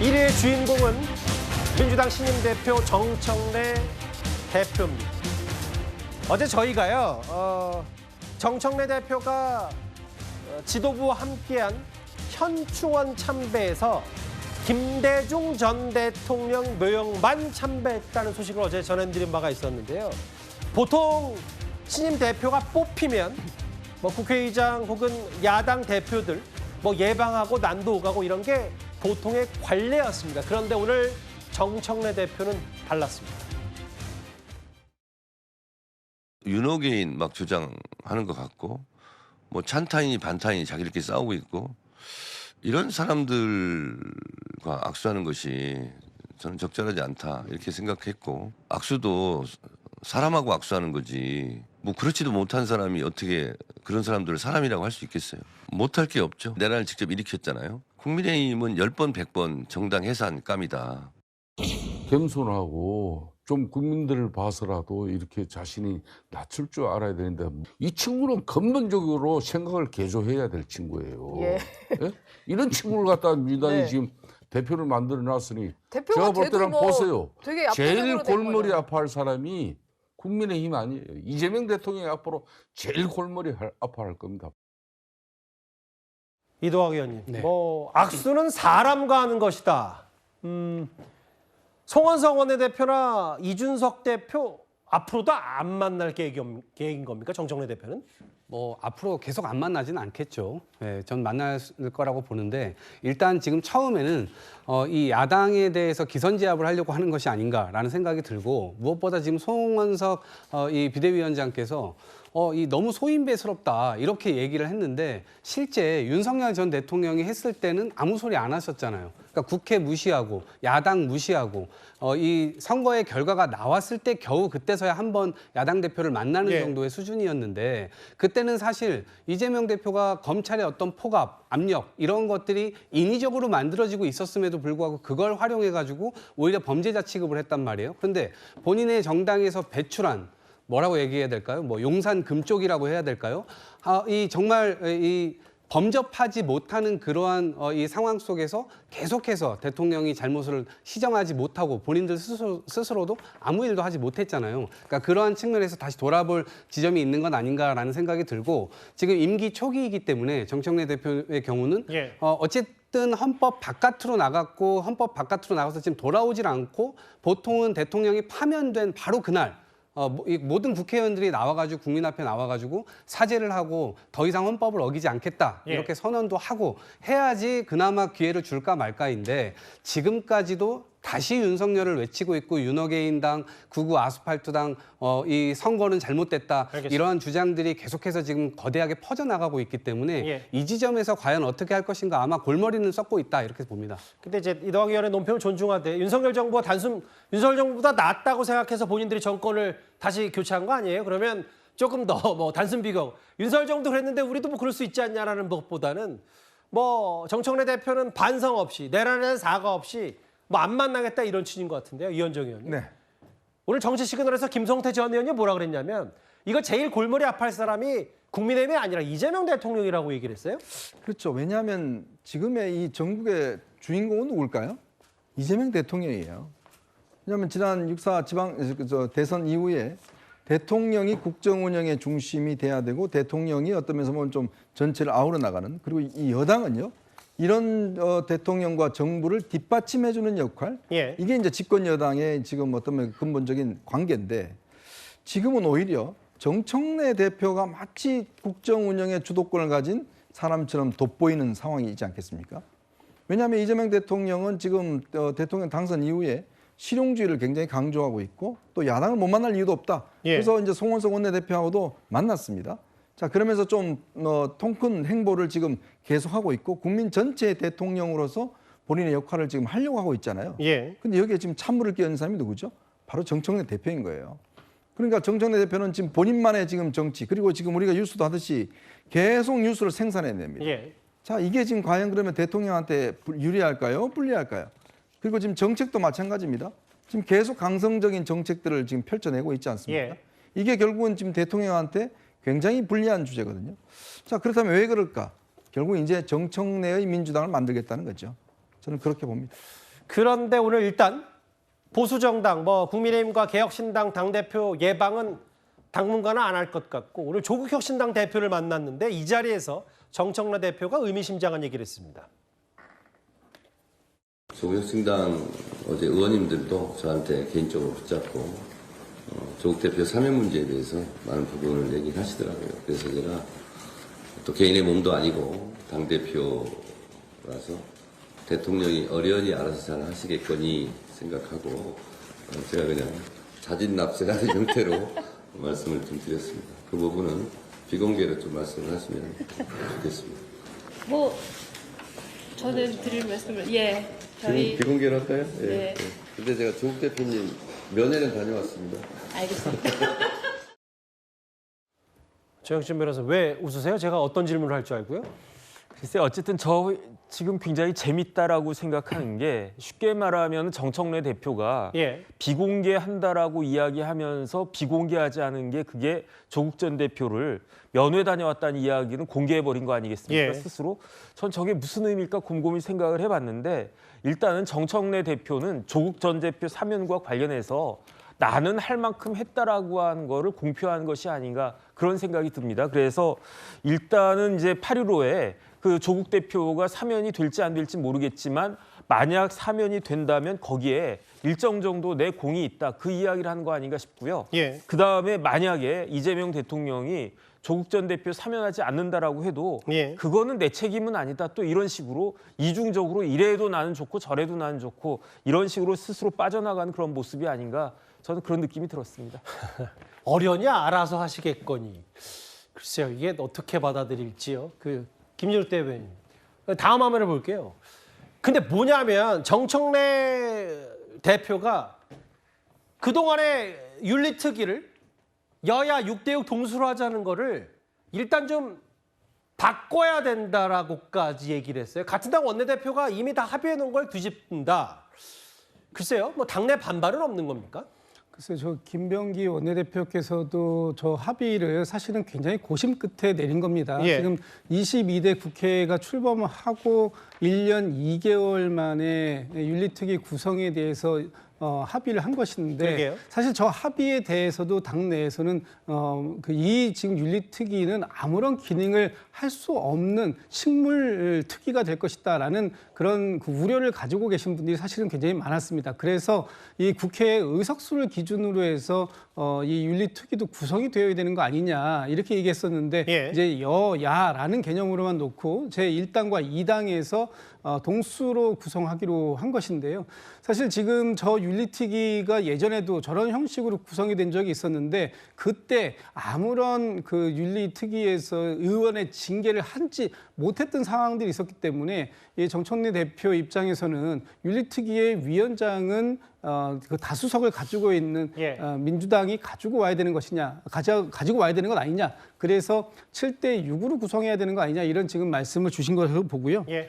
1위의 주인공은 민주당 신임 대표 정청래 대표입니다. 어제 저희가요, 정청래 대표가 지도부와 함께한 현충원 참배에서 김대중 전 대통령 묘역만 참배했다는 소식을 어제 전해드린 바가 있었는데요. 보통 신임 대표가 뽑히면 국회의장 혹은 야당 대표들 예방하고 난도 오가고 이런 게 보통의 관례였습니다. 그런데 오늘 정청래 대표는 달랐습니다. 윤호개인 막 주장하는 것 같고 찬타인이 반타인이 자기들끼리 싸우고 있고 이런 사람들과 악수하는 것이 저는 적절하지 않다 이렇게 생각했고 악수도 사람하고 악수하는 거지 그렇지도 못한 사람이 어떻게 그런 사람들을 사람이라고 할 수 있겠어요. 못할 게 없죠. 내란을 직접 일으켰잖아요. 국민의힘은 10번 100번 정당 해산 깜이다. 겸손하고 좀 국민들을 봐서라도 이렇게 자신이 낮출 줄 알아야 되는데 이 친구는 근본적으로 생각을 개조해야 될 친구예요. 예. 예? 이런 친구를 갖다 민주당이 네. 지금 대표를 만들어 놨으니 대표가 제가 볼 돼도 때는 보세요. 되게 제일 압도적으로 된 골머리 거죠. 아파할 사람이 국민의힘 아니에요. 이재명 대통령이 앞으로 제일 골머리 아파할 겁니다. 이도학 의원님, 네. 악수는 사람과 하는 것이다. 송원석 원내대표나 이준석 대표 앞으로도 안 만날 계획인 겁니까? 정청래 대표는? 앞으로 계속 안 만나지는 않겠죠. 예, 전 만날 거라고 보는데 일단 지금 처음에는 이 야당에 대해서 기선제압을 하려고 하는 것이 아닌가라는 생각이 들고 무엇보다 지금 송원석 이 비대위원장께서 이 너무 소인배스럽다 이렇게 얘기를 했는데 실제 윤석열 전 대통령이 했을 때는 아무 소리 안 하셨잖아요. 그러니까 국회 무시하고 야당 무시하고 이 선거의 결과가 나왔을 때 겨우 그때서야 한번 야당 대표를 만나는 예. 정도의 수준이었는데 그때는 사실 이재명 대표가 검찰의 어떤 포갑, 압력 이런 것들이 인위적으로 만들어지고 있었음에도 불구하고 그걸 활용해가지고 오히려 범죄자 취급을 했단 말이에요. 그런데 본인의 정당에서 배출한 뭐라고 얘기해야 될까요? 용산 금쪽이라고 해야 될까요? 이 정말 이 범접하지 못하는 그러한 이 상황 속에서 계속해서 대통령이 잘못을 시정하지 못하고 본인들 스스로도 아무 일도 하지 못했잖아요. 그러니까 그러한 측면에서 다시 돌아볼 지점이 있는 건 아닌가라는 생각이 들고 지금 임기 초기이기 때문에 정청래 대표의 경우는 예. 어쨌든 헌법 바깥으로 나갔고 헌법 바깥으로 나가서 지금 돌아오질 않고 보통은 대통령이 파면된 바로 그날 이 모든 국회의원들이 나와가지고 국민 앞에 나와가지고 사죄를 하고 더 이상 헌법을 어기지 않겠다 이렇게 선언도 하고 해야지 그나마 기회를 줄까 말까인데 지금까지도 다시 윤석열을 외치고 있고 윤어게인당, 구구 아스팔트당 이 선거는 잘못됐다 알겠습니다. 이러한 주장들이 계속해서 지금 거대하게 퍼져나가고 있기 때문에 예. 이 지점에서 과연 어떻게 할 것인가 아마 골머리는 썩고 있다 이렇게 봅니다. 근데 이제 이도학 의원의 논평을 존중하되 윤석열 정부가 윤석열 정부보다 낫다고 생각해서 본인들이 정권을 다시 교체한 거 아니에요? 그러면 조금 더 단순 비교. 윤석열 정도 그랬는데 우리도 그럴 수 있지 않냐라는 것보다는 정청래 대표는 반성 없이 내란에 대한 사과 없이 안 만나겠다 이런 취지인 것 같은데요. 이현정 의원님. 네. 오늘 정치 시그널에서 김성태 전 의원이 뭐라 그랬냐면 이거 제일 골머리 아파할 사람이 국민의힘이 아니라 이재명 대통령이라고 얘기를 했어요. 그렇죠. 왜냐하면 지금의 이 전국의 주인공은 누굴까요? 이재명 대통령이에요. 왜냐하면 지난 6.4 대선 이후에 대통령이 국정 운영의 중심이 돼야 되고 대통령이 어떤 면에서 보면 좀 전체를 아우러 나가는 그리고 이 여당은요. 이런 대통령과 정부를 뒷받침해주는 역할, 예. 이게 이제 집권 여당의 지금 어떤 근본적인 관계인데 지금은 오히려 정청래 대표가 마치 국정 운영의 주도권을 가진 사람처럼 돋보이는 상황이 있지 않겠습니까? 왜냐하면 이재명 대통령은 지금 대통령 당선 이후에 실용주의를 굉장히 강조하고 있고 또 야당을 못 만날 이유도 없다. 예. 그래서 이제 송원석 원내대표하고도 만났습니다. 자, 그러면서 좀 통큰 행보를 지금 계속하고 있고 국민 전체의 대통령으로서 본인의 역할을 지금 하려고 하고 있잖아요. 예. 근데 여기에 지금 찬물을 끼얹은 사람이 누구죠? 바로 정청래 대표인 거예요. 그러니까 정청래 대표는 지금 본인만의 지금 정치 그리고 지금 우리가 뉴스도 하듯이 계속 뉴스를 생산해냅니다. 예. 자, 이게 지금 과연 그러면 대통령한테 유리할까요? 불리할까요? 그리고 지금 정책도 마찬가지입니다. 지금 계속 강성적인 정책들을 지금 펼쳐내고 있지 않습니까? 예. 이게 결국은 지금 대통령한테 굉장히 불리한 주제거든요. 자, 그렇다면 왜 그럴까? 결국 이제 정청래의 민주당을 만들겠다는 거죠. 저는 그렇게 봅니다. 그런데 오늘 일단 보수정당, 국민의힘과 개혁신당 당대표 예방은 당분간은 안 할 것 같고 오늘 조국혁신당 대표를 만났는데 이 자리에서 정청래 대표가 의미심장한 얘기를 했습니다. 조국혁신당 어제 의원님들도 저한테 개인적으로 붙잡고 조국 대표 사면 문제에 대해서 많은 부분을 얘기하시더라고요. 그래서 제가 또 개인의 몸도 아니고 당대표라서 대통령이 어련히 알아서 잘 하시겠거니 생각하고 제가 그냥 자진납세라는 형태로 말씀을 좀 드렸습니다. 그 부분은 비공개로 좀 말씀을 하시면 좋겠습니다. 저는 드릴 말씀을 지금 비공개로 할까요? 예. 네. 근데 제가 조국 대표님 면회는 다녀왔습니다. 알겠습니다. 조영진 변호사 왜 웃으세요? 제가 어떤 질문을 할 줄 알고요? 글쎄 어쨌든 저 지금 굉장히 재밌다라고 생각하는 게 쉽게 말하면 정청래 대표가 예. 비공개한다라고 이야기하면서 비공개하지 않은 게 그게 조국 전 대표를 면회 다녀왔다는 이야기는 공개해버린 거 아니겠습니까? 예. 스스로. 전 저게 무슨 의미일까 곰곰이 생각을 해봤는데 일단은 정청래 대표는 조국 전 대표 사면과 관련해서 나는 할 만큼 했다라고 하는 거를 공표한 것이 아닌가 그런 생각이 듭니다. 그래서 일단은 이제 8.15에 그 조국 대표가 사면이 될지 안 될지 모르겠지만 만약 사면이 된다면 거기에 일정 정도 내 공이 있다 그 이야기를 하는 거 아닌가 싶고요. 예. 그다음에 만약에 이재명 대통령이 조국 전 대표 사면하지 않는다라고 해도 예. 그거는 내 책임은 아니다. 또 이런 식으로 이중적으로 이래도 나는 좋고 저래도 나는 좋고 이런 식으로 스스로 빠져나가는 그런 모습이 아닌가 저는 그런 느낌이 들었습니다. 어련히 알아서 하시겠거니. 글쎄요, 이게 어떻게 받아들일지요. 김진욱 대변인. 다음 화면을 볼게요. 근데 뭐냐면 정청래 대표가 그동안의 윤리특위를 여야 6대6 동수로 하자는 거를 일단 좀 바꿔야 된다라고까지 얘기를 했어요. 같은 당 원내대표가 이미 다 합의해 놓은 걸 뒤집는다. 글쎄요, 당내 반발은 없는 겁니까? 글쎄 저 김병기 원내대표께서도 저 합의를 사실은 굉장히 고심 끝에 내린 겁니다. 예. 지금 22대 국회가 출범하고 1년 2개월 만에 윤리특위 구성에 대해서 합의를 한 것인데 그러게요. 사실 저 합의에 대해서도 당내에서는 이 지금 윤리특위는 아무런 기능을 할 수 없는 식물 특위가 될 것이다라는 그런 우려를 가지고 계신 분들이 사실은 굉장히 많았습니다. 그래서 이 국회의 의석수를 기준으로 해서 이 윤리특위도 구성이 되어야 되는 거 아니냐 이렇게 얘기했었는데 예. 이제 여야라는 개념으로만 놓고 제1당과 2당에서 동수로 구성하기로 한 것인데요. 사실 지금 저 윤리특위가 예전에도 저런 형식으로 구성이 된 적이 있었는데 그때 아무런 그 윤리특위에서 의원의 징계를 하지 못했던 상황들이 있었기 때문에 이 정청래 대표 입장에서는 윤리특위의 위원장은 그 다수석을 가지고 있는 예. 민주당이 가지고 와야 되는 것이냐, 가지고 와야 되는 것 아니냐. 그래서 7대6으로 구성해야 되는 거 아니냐 이런 지금 말씀을 주신 것으로 보고요. 예.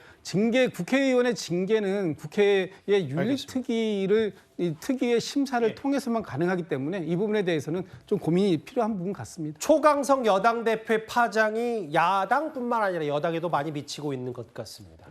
국회의원의 징계는 국회의 윤리특위를 이 특위의 심사를 통해서만 가능하기 때문에 이 부분에 대해서는 좀 고민이 필요한 부분 같습니다. 초강성 여당 대표의 파장이 야당뿐만 아니라 여당에도 많이 미치고 있는 것 같습니다.